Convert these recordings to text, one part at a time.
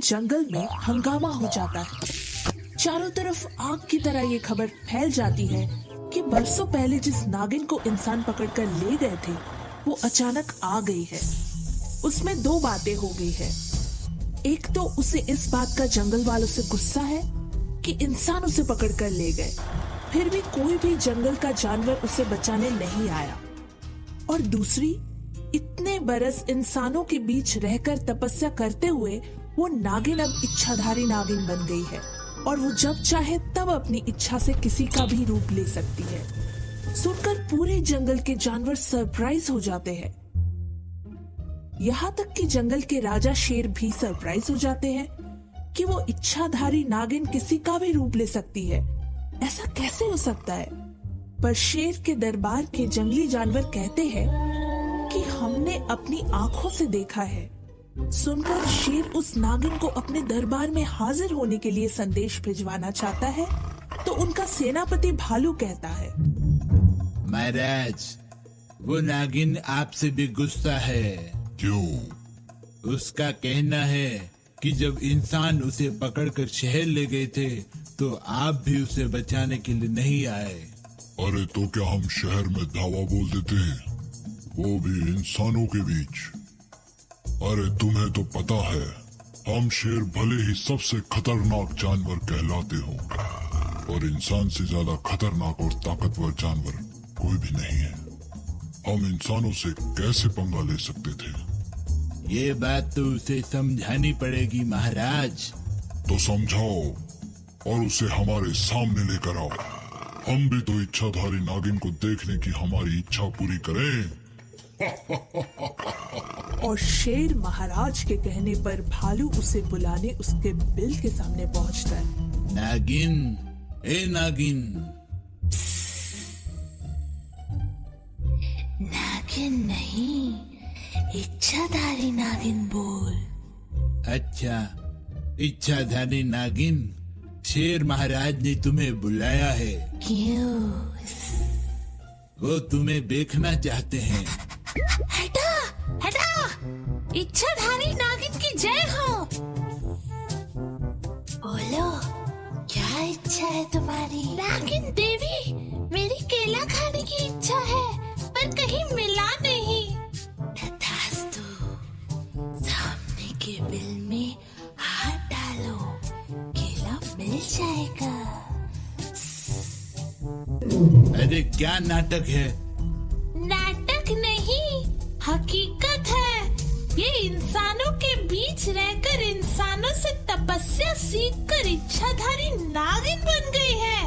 जंगल में हंगामा हो जाता है। चारों तरफ आग की तरह ये खबर फैल जाती है कि बरसों पहले जिस नागिन को इंसान पकड़कर ले गए थे वो अचानक आ गई है। उसमें दो बातें हो गई है। एक तो उसे इस बात का जंगल वालों से गुस्सा है कि इंसान उसे पकड़कर ले गए, फिर भी कोई भी जंगल का जानवर उसे बचाने नहीं आया। और दूसरी, इतने बरस इंसानों के बीच रहकर तपस्या करते हुए वो नागिन अब इच्छाधारी नागिन बन गई है और वो जब चाहे तब अपनी इच्छा से किसी का भी रूप ले सकती है। सुनकर पूरे जंगल के जानवर सरप्राइज हो जाते हैं। यहाँ तक कि जंगल के राजा शेर भी सरप्राइज हो जाते हैं कि वो इच्छाधारी नागिन किसी का भी रूप ले सकती है। ऐसा कैसे हो सकता है? पर शेर के दरबार के जंगली जानवर कहते हैं कि हमने अपनी आंखों से देखा है। सुनकर शेर उस नागिन को अपने दरबार में हाजिर होने के लिए संदेश भिजवाना चाहता है तो उनका सेनापति भालू कहता है, महाराज, वो नागिन आपसे भी गुस्सा है। क्यों? उसका कहना है कि जब इंसान उसे पकड़कर शहर ले गए थे तो आप भी उसे बचाने के लिए नहीं आए। अरे तो क्या हम शहर में धावा बोल देते हैं, वो भी इंसानों के बीच? अरे तुम्हें तो पता है, हम शेर भले ही सबसे खतरनाक जानवर कहलाते हो और इंसान से ज्यादा खतरनाक और ताकतवर जानवर कोई भी नहीं है। हम इंसानों से कैसे पंगा ले सकते थे? ये बात तो उसे समझानी पड़ेगी महाराज। तो समझाओ और उसे हमारे सामने लेकर आओ। हम भी तो इच्छाधारी नागिन को देखने की हमारी इच्छा पूरी करें। और शेर महाराज के कहने पर भालू उसे बुलाने उसके बिल के सामने पहुंचता है। नागिन, ए नागिन। नागिन नहीं, इच्छाधारी नागिन बोल। अच्छा, इच्छाधारी नागिन, शेर महाराज ने तुम्हें बुलाया है। क्यों? वो तुम्हें देखना चाहते हैं। हटा, हटा! इच्छाधारी नागिन की जय हो। बोलो, क्या इच्छा है तुम्हारी? नागिन देवी, मेरी केला खाने की इच्छा है पर कहीं मिला नहीं। तथास्तु, सामने के बिल में हाथ डालो, केला मिल जाएगा। अरे क्या नाटक है? नाटक नहीं, हकीकत है। ये इंसानों के बीच रहकर इंसानों से तपस्या सीखकर इच्छाधारी नागिन बन गई है।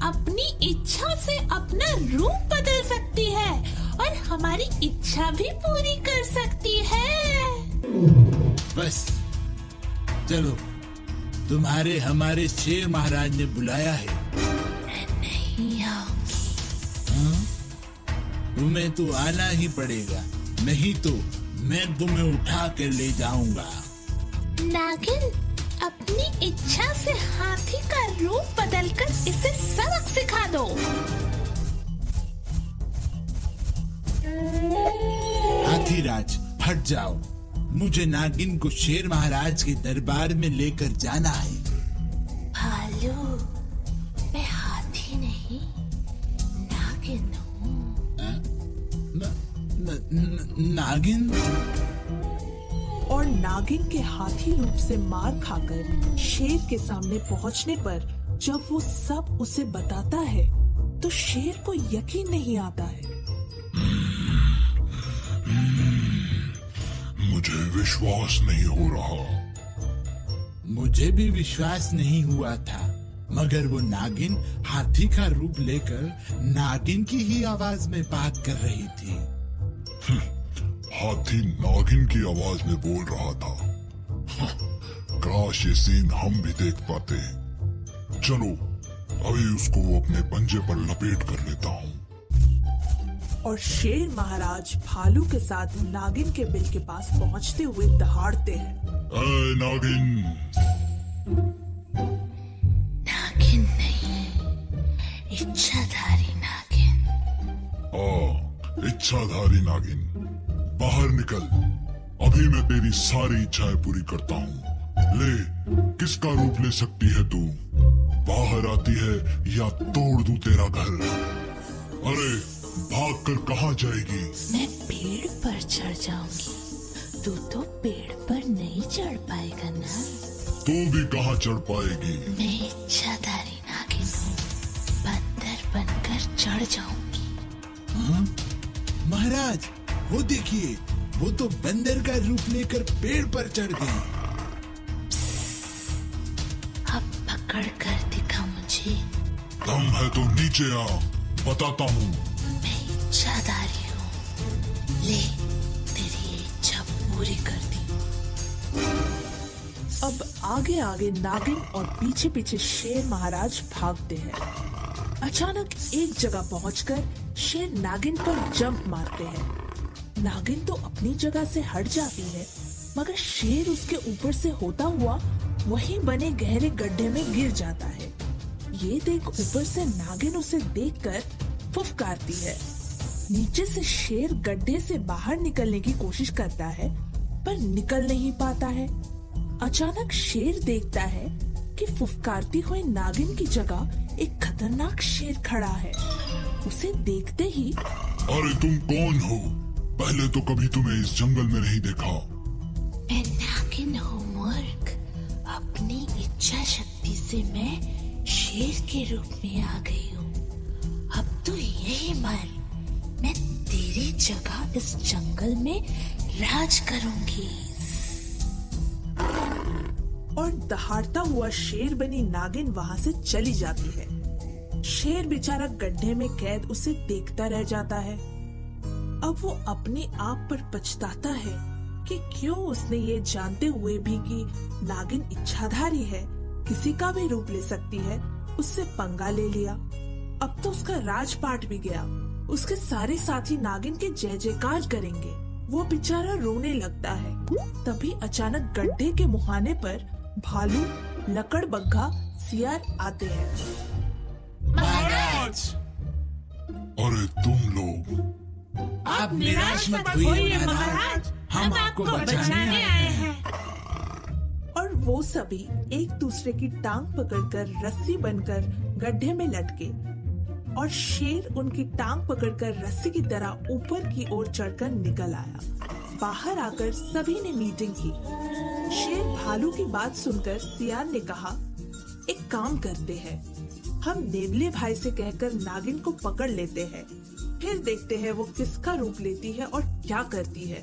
अपनी इच्छा से अपना रूप बदल सकती है और हमारी इच्छा भी पूरी कर सकती है। बस चलो, तुम्हारे हमारे शेर महाराज ने बुलाया है। नहीं आऊंगी। तुम्हें तो आना ही पड़ेगा, नहीं तो मैं तुम्हें उठा कर ले जाऊंगा। नागिन, अपनी इच्छा से हाथी का रूप बदलकर इसे सबक सिखा दो। हाथीराज, हट जाओ। मुझे नागिन को शेर महाराज के दरबार में लेकर जाना है। भालू, मैं हाथी नहीं, नागिन हूँ। नागिन? और नागिन के हाथी रूप से मार खाकर शेर के सामने पहुंचने पर जब वो सब उसे बताता है तो शेर को यकीन नहीं आता है। मुझे विश्वास नहीं हो रहा। मुझे भी विश्वास नहीं हुआ था, मगर वो नागिन हाथी का रूप लेकर नागिन की ही आवाज में बात कर रही थी। हाथी नागिन की आवाज में बोल रहा था। काश ये सीन हम भी देख पाते। चलो, अभी उसको अपने पंजे पर लपेट कर लेता हूँ। और शेर महाराज भालू के साथ नागिन के बिल के पास पहुंचते हुए दहाड़ते हैं। ऐ नागिन! नागिन नहीं, इच्छाधारी नागिन। इच्छाधारी नागिन, बाहर निकल। अभी मैं तेरी सारी इच्छाएं पूरी करता हूँ। ले, किसका रूप ले सकती है तू? बाहर आती है या तोड़ दूं तेरा घर? अरे भाग कर कहाँ जाएगी? मैं पेड़ पर चढ़ जाऊंगी। तू तो पेड़ पर नहीं चढ़ पाएगा ना। तू भी कहाँ चढ़ पाएगी? मैं इच्छाधारी नागिन हूँ, बंदर बनकर चढ़ जाऊंगी। हाँ? महाराज, वो देखिए, वो तो बंदर का रूप लेकर पेड़ पर चढ़ गई। अब पकड़ कर दिखा मुझे। दम है तो नीचे आ, बताता हूँ। मैं इच्छाधारी हूँ, ले तेरी इच्छा पूरी कर दी। अब आगे आगे नागिन और पीछे पीछे शेर महाराज भागते हैं। अचानक एक जगह पहुंचकर शेर नागिन पर जंप मारते हैं। नागिन तो अपनी जगह से हट जाती है, मगर शेर उसके ऊपर से होता हुआ वहीं बने गहरे गड्ढे में गिर जाता है। ये देख ऊपर से नागिन उसे देखकर फुफकारती है। नीचे से शेर गड्ढे से बाहर निकलने की कोशिश करता है, पर निकल नहीं पाता है। अचानक शेर देखता है कि फुफकारती हुई नागिन की जगह एक खतरनाक शेर खड़ा है। उसे देखते ही, अरे तुम कौन हो? पहले तो कभी तुम्हें इस जंगल में नहीं देखा। मैं नागिन हूँ मूर्ख। अपनी इच्छा शक्ति से मैं शेर के रूप में आ गई हूँ। अब तो यही मर, मैं तेरी जगह इस जंगल में राज करूंगी। और दहाड़ता हुआ शेर बनी नागिन वहां से चली जाती है। शेर बेचारा गड्ढे में कैद उसे देखता रह जाता है। अब वो अपने आप पर पछताता है कि क्यों उसने ये जानते हुए भी कि नागिन इच्छाधारी है, किसी का भी रूप ले सकती है, उससे पंगा ले लिया। अब तो उसका राजपाट भी गया। उसके सारे साथी नागिन के जय जयकार करेंगे। वो बेचारा रोने लगता है। तभी अचानक गड्ढे के मुहाने पर भालू, लकड़बग्घा, सियार आते हैं। महाराज, अरे तुम लोग, आप निराश मत होइए महाराज, हम आपको बचाने आए हैं। और वो सभी एक दूसरे की टांग पकड़कर रस्सी बनकर गड्ढे में लटके और शेर उनकी टांग पकड़कर रस्सी की तरह ऊपर की ओर चढ़कर निकल आया। बाहर आकर सभी ने मीटिंग की। शेर भालू की बात सुनकर सियार ने कहा, एक काम करते हैं, हम नेवले भाई से कहकर नागिन को पकड़ लेते हैं, फिर देखते हैं वो किसका रूप लेती है और क्या करती है।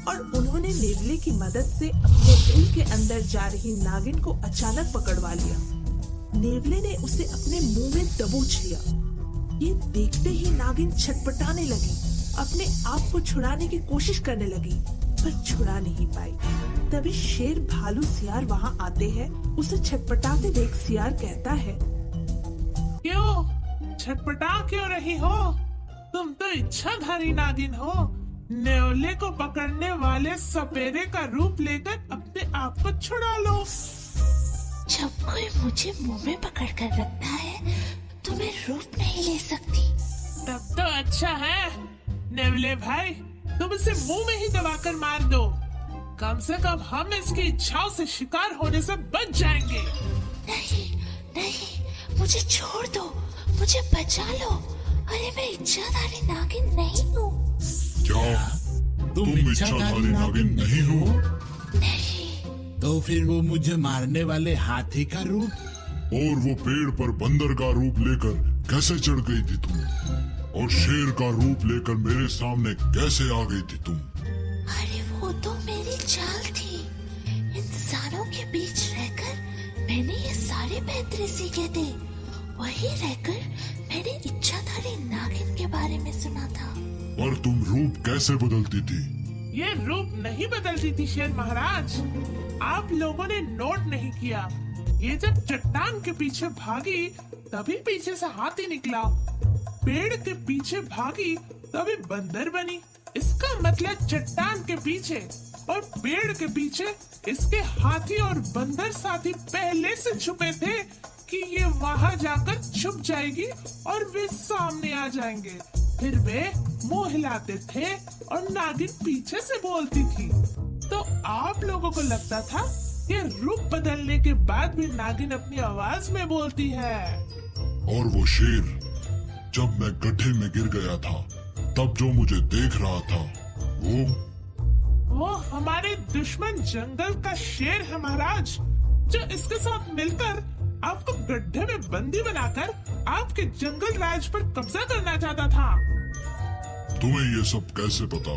और उन्होंने नेवले की मदद से अपने दिल के अंदर जा रही नागिन को अचानक पकड़वा लिया। नेवले ने उसे अपने मुंह में दबोच लिया। ये देखते ही नागिन छटपटाने लगी, अपने आप को छुड़ाने की कोशिश करने लगी, पर छुड़ा नहीं पाई। तभी शेर, भालू, सियार वहाँ आते हैं। उसे छटपटाते देख सियार कहता है, क्यों छटपटा क्यों रही हो? तुम तो इच्छाधारी नागिन हो। नेवले को पकड़ने वाले सपेरे का रूप लेकर अपने आप को छुड़ा लो। जब कोई मुझे मुंह में पकड़ कर रखता है तो मैं रूप नहीं ले सकती। तब तो अच्छा है नेवले भाई, तुम इसे मुंह में ही दबाकर मार दो। कम से कम हम इसकी इच्छाओं से शिकार होने से बच जाएंगे। नहीं नहीं, मुझे छोड़ दो, मुझे बचा लो। अरे मैं इच्छाधारी नागिन नहीं हूँ। क्या तुम इच्छाधारी नागिन नहीं हो? नहीं। तो फिर वो मुझे मारने वाले हाथी का रूप और वो पेड़ पर बंदर का रूप लेकर कैसे चढ़ गई थी तुम? और शेर का रूप लेकर मेरे सामने कैसे आ गई थी तुम? अरे वो तो मेरी चाल थी। इंसानों के बीच रहकर मैंने ये सारे पैतरे सीखे थे। वही रहकर मैंने इच्छाधारी नागिन के बारे में सुना था। और तुम रूप कैसे बदलती थी? ये रूप नहीं बदलती थी शेर महाराज। आप लोगों ने नोट नहीं किया, ये जब चट्टान के पीछे भागी तभी पीछे से हाथी निकला, पेड़ के पीछे भागी तभी बंदर बनी। इसका मतलब चट्टान के पीछे और पेड़ के पीछे इसके हाथी और बंदर साथी पहले से छुपे थे कि ये वहां जाकर छुप जाएगी और वे सामने आ जाएंगे। फिर वे मुंह हिलाते थे और नागिन पीछे से बोलती थी। तो आप लोगों को लगता था ये रूप बदलने के बाद भी नागिन अपनी आवाज में बोलती है। और वो शेर जब मैं गड्ढे में गिर गया था तब जो मुझे देख रहा था वो हमारे दुश्मन जंगल का शेर है महाराज, जो इसके साथ मिलकर आपको गड्ढे में बंदी बनाकर आपके जंगल राज पर कब्जा करना चाहता था। तुम्हें ये सब कैसे पता?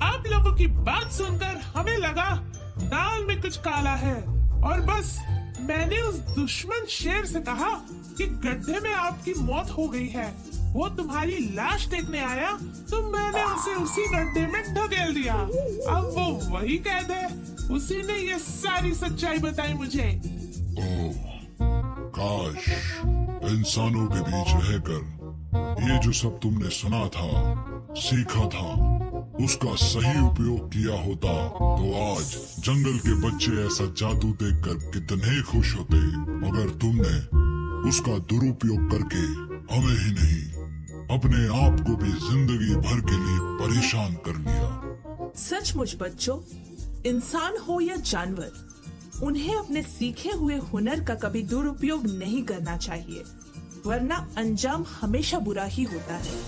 आप लोगों की बात सुनकर हमें लगा दाल में कुछ काला है, और बस मैंने उस दुश्मन शेर से कहा कि गड्ढे में आपकी मौत हो गई है। वो तुम्हारी लाश देखने आया तो मैंने उसे उसी गड्ढे में ढकेल दिया। अब वो वही कैद है, उसी ने ये सारी सच्चाई बताई मुझे। ओह, काश इंसानों के बीच रहकर ये जो सब तुमने सुना था, सीखा था, उसका सही उपयोग किया होता तो आज जंगल के बच्चे ऐसा जादू देखकर कितने खुश होते। मगर तुमने उसका दुरुपयोग करके हमें ही नहीं अपने आप को भी जिंदगी भर के लिए परेशान कर लिया। सचमुच बच्चों, इंसान हो या जानवर, उन्हें अपने सीखे हुए हुनर का कभी दुरुपयोग नहीं करना चाहिए, वरना अंजाम हमेशा बुरा ही होता है।